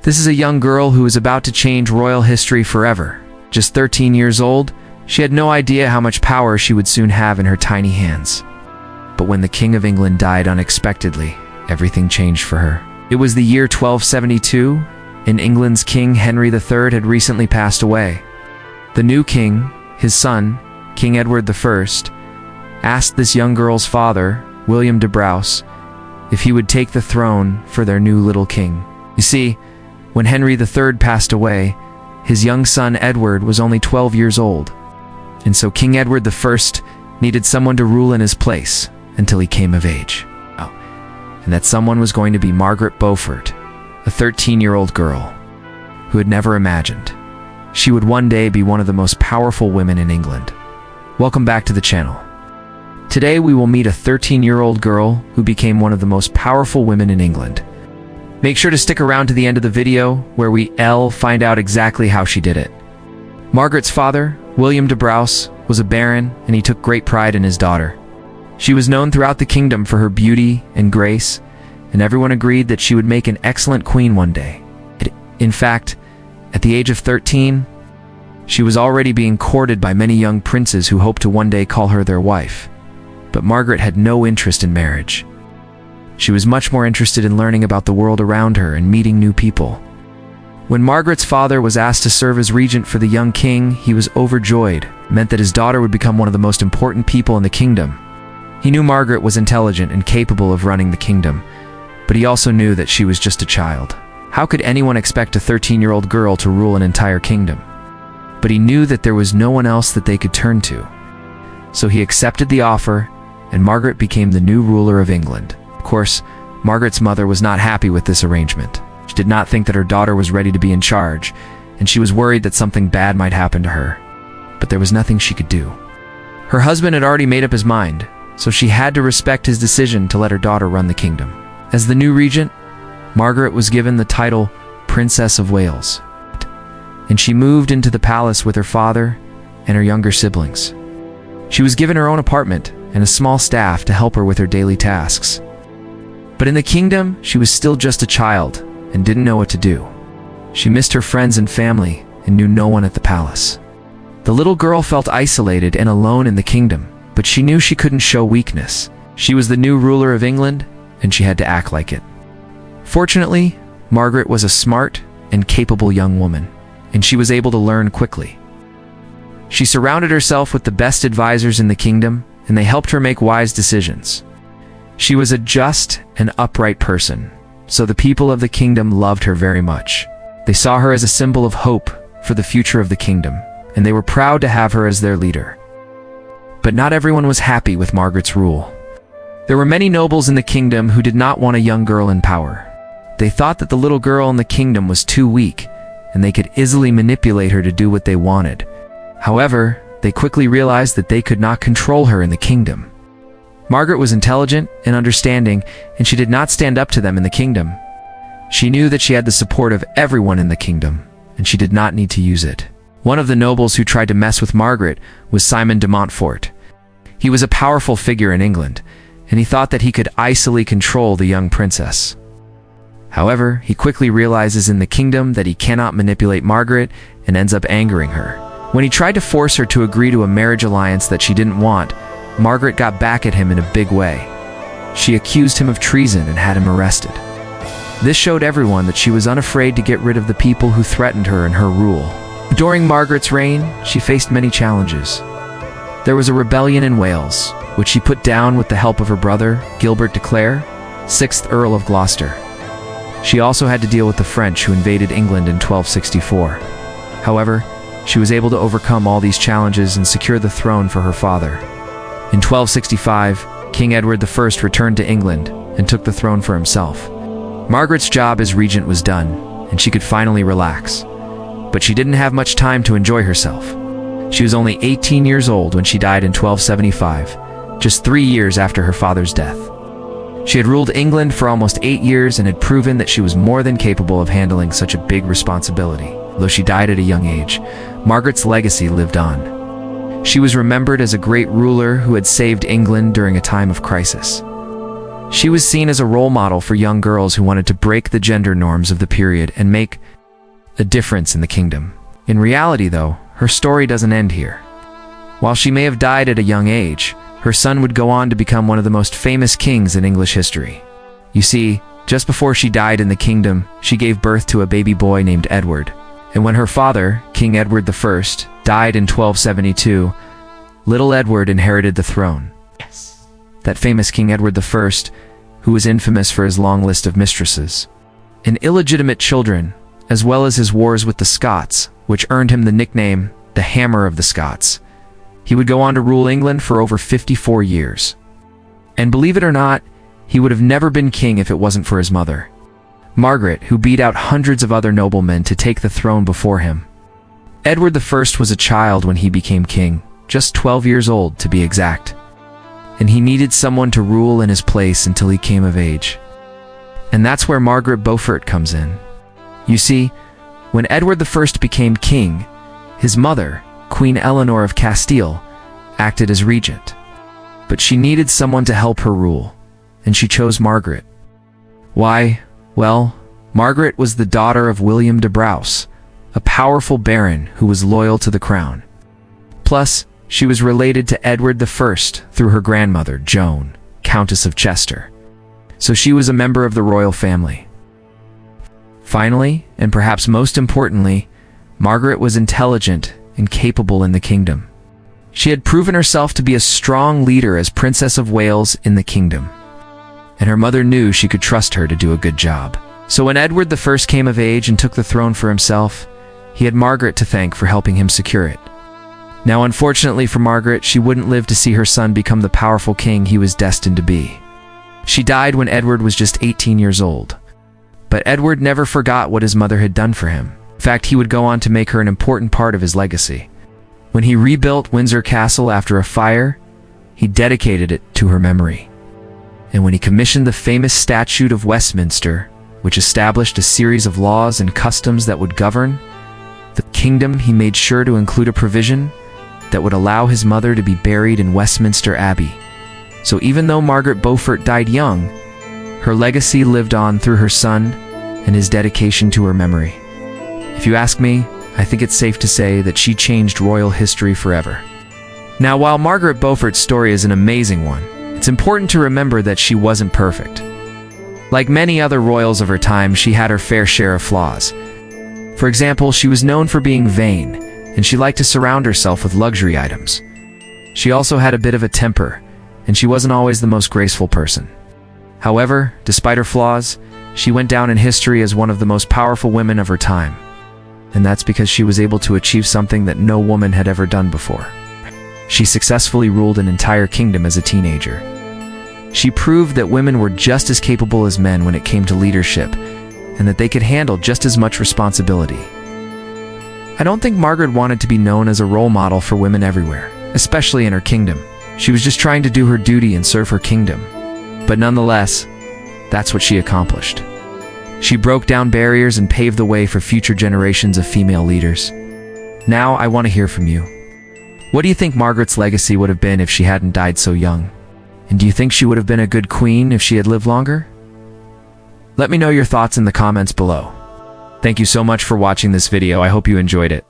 This is a young girl who is about to change royal history forever. Just 13 years old, she had no idea how much power she would soon have in her tiny hands. But when the King of England died unexpectedly, everything changed for her. It was the year 1272, and England's King Henry III had recently passed away. The new king, his son, King Edward I, asked this young girl's father, William de Braose, if he would take the throne for their new little king. You see, when Henry III passed away, his young son Edward was only 12 years old, and so King Edward I needed someone to rule in his place until he came of age. Oh, and that someone was going to be Margaret Beaufort, a 13-year-old girl who had never imagined she would one day be one of the most powerful women in England. Welcome back to the channel. Today we will meet a 13-year-old girl who became one of the most powerful women in England. Make sure to stick around to the end of the video where we find out exactly how she did it. Margaret's father, William de Braose, was a baron, and he took great pride in his daughter. She was known throughout the kingdom for her beauty and grace, and everyone agreed that she would make an excellent queen one day. In fact, at the age of 13, she was already being courted by many young princes who hoped to one day call her their wife. But Margaret had no interest in marriage. She was much more interested in learning about the world around her and meeting new people. When Margaret's father was asked to serve as regent for the young king, he was overjoyed. It meant that his daughter would become one of the most important people in the kingdom. He knew Margaret was intelligent and capable of running the kingdom, but he also knew that she was just a child. How could anyone expect a 13-year-old girl to rule an entire kingdom? But he knew that there was no one else that they could turn to. So he accepted the offer, and Margaret became the new ruler of England. Of course, Margaret's mother was not happy with this arrangement. She did not think that her daughter was ready to be in charge, and she was worried that something bad might happen to her. But there was nothing she could do. Her husband had already made up his mind, so she had to respect his decision to let her daughter run the kingdom. As the new regent, Margaret was given the title Princess of Wales, and she moved into the palace with her father and her younger siblings. She was given her own apartment and a small staff to help her with her daily tasks. But in the kingdom, she was still just a child and didn't know what to do. She missed her friends and family and knew no one at the palace. The little girl felt isolated and alone in the kingdom, but she knew she couldn't show weakness. She was the new ruler of England, and she had to act like it. Fortunately, Margaret was a smart and capable young woman, and she was able to learn quickly. She surrounded herself with the best advisors in the kingdom, and they helped her make wise decisions. She was a just and upright person, so the people of the kingdom loved her very much. They saw her as a symbol of hope for the future of the kingdom, and they were proud to have her as their leader. But not everyone was happy with Margaret's rule. There were many nobles in the kingdom who did not want a young girl in power. They thought that the little girl in the kingdom was too weak, and they could easily manipulate her to do what they wanted. However, they quickly realized that they could not control her in the kingdom. Margaret was intelligent and understanding, and she did not stand up to them in the kingdom. She knew that she had the support of everyone in the kingdom, and she did not need to use it. One of the nobles who tried to mess with Margaret was Simon de Montfort. He was a powerful figure in England, and he thought that he could easily control the young princess. However, he quickly realizes in the kingdom that he cannot manipulate Margaret and ends up angering her. When he tried to force her to agree to a marriage alliance that she didn't want, Margaret got back at him in a big way. She accused him of treason and had him arrested. This showed everyone that she was unafraid to get rid of the people who threatened her and her rule. During Margaret's reign, she faced many challenges. There was a rebellion in Wales, which she put down with the help of her brother, Gilbert de Clare, 6th Earl of Gloucester. She also had to deal with the French who invaded England in 1264. However, she was able to overcome all these challenges and secure the throne for her father. In 1265, King Edward I returned to England and took the throne for himself. Margaret's job as regent was done, and she could finally relax. But she didn't have much time to enjoy herself. She was only 18 years old when she died in 1275, just 3 years after her father's death. She had ruled England for almost 8 years and had proven that she was more than capable of handling such a big responsibility. Though she died at a young age, Margaret's legacy lived on. She was remembered as a great ruler who had saved England during a time of crisis. She was seen as a role model for young girls who wanted to break the gender norms of the period and make a difference in the kingdom. In reality, though, her story doesn't end here. While she may have died at a young age, her son would go on to become one of the most famous kings in English history. You see, just before she died in the kingdom, she gave birth to a baby boy named Edward. And when her father, King Edward I, died in 1272, little Edward inherited the throne. Yes. That famous King Edward I, who was infamous for his long list of mistresses and illegitimate children, as well as his wars with the Scots, which earned him the nickname, the Hammer of the Scots. He would go on to rule England for over 54 years. And believe it or not, he would have never been king if it wasn't for his mother, Margaret, who beat out hundreds of other noblemen to take the throne before him. Edward I was a child when he became king, just 12 years old to be exact. And he needed someone to rule in his place until he came of age. And that's where Margaret Beaufort comes in. You see, when Edward I became king, his mother, Queen Eleanor of Castile, acted as regent. But she needed someone to help her rule, and she chose Margaret. Why? Well, Margaret was the daughter of William de Braose, a powerful baron who was loyal to the crown. Plus, she was related to Edward I through her grandmother, Joan, Countess of Chester. So she was a member of the royal family. Finally, and perhaps most importantly, Margaret was intelligent and capable in the kingdom. She had proven herself to be a strong leader as Princess of Wales in the kingdom, and her mother knew she could trust her to do a good job. So when Edward I came of age and took the throne for himself, he had Margaret to thank for helping him secure it. Now, unfortunately for Margaret, she wouldn't live to see her son become the powerful king he was destined to be. She died when Edward was just 18 years old. But Edward never forgot what his mother had done for him. In fact, he would go on to make her an important part of his legacy. When he rebuilt Windsor Castle after a fire, he dedicated it to her memory. And when he commissioned the famous Statute of Westminster, which established a series of laws and customs that would govern the kingdom, he made sure to include a provision that would allow his mother to be buried in Westminster Abbey. So even though Margaret Beaufort died young, her legacy lived on through her son and his dedication to her memory. If you ask me, I think it's safe to say that she changed royal history forever. Now, while Margaret Beaufort's story is an amazing one, it's important to remember that she wasn't perfect. Like many other royals of her time, she had her fair share of flaws. For example, she was known for being vain, and she liked to surround herself with luxury items. She also had a bit of a temper, and she wasn't always the most graceful person. However, despite her flaws, she went down in history as one of the most powerful women of her time. And that's because she was able to achieve something that no woman had ever done before. She successfully ruled an entire kingdom as a teenager. She proved that women were just as capable as men when it came to leadership, and that they could handle just as much responsibility. I don't think Margaret wanted to be known as a role model for women everywhere, especially in her kingdom. She was just trying to do her duty and serve her kingdom. But nonetheless, that's what she accomplished. She broke down barriers and paved the way for future generations of female leaders. Now, I want to hear from you. What do you think Margaret's legacy would have been if she hadn't died so young? And do you think she would have been a good queen if she had lived longer? Let me know your thoughts in the comments below. Thank you so much for watching this video. I hope you enjoyed it.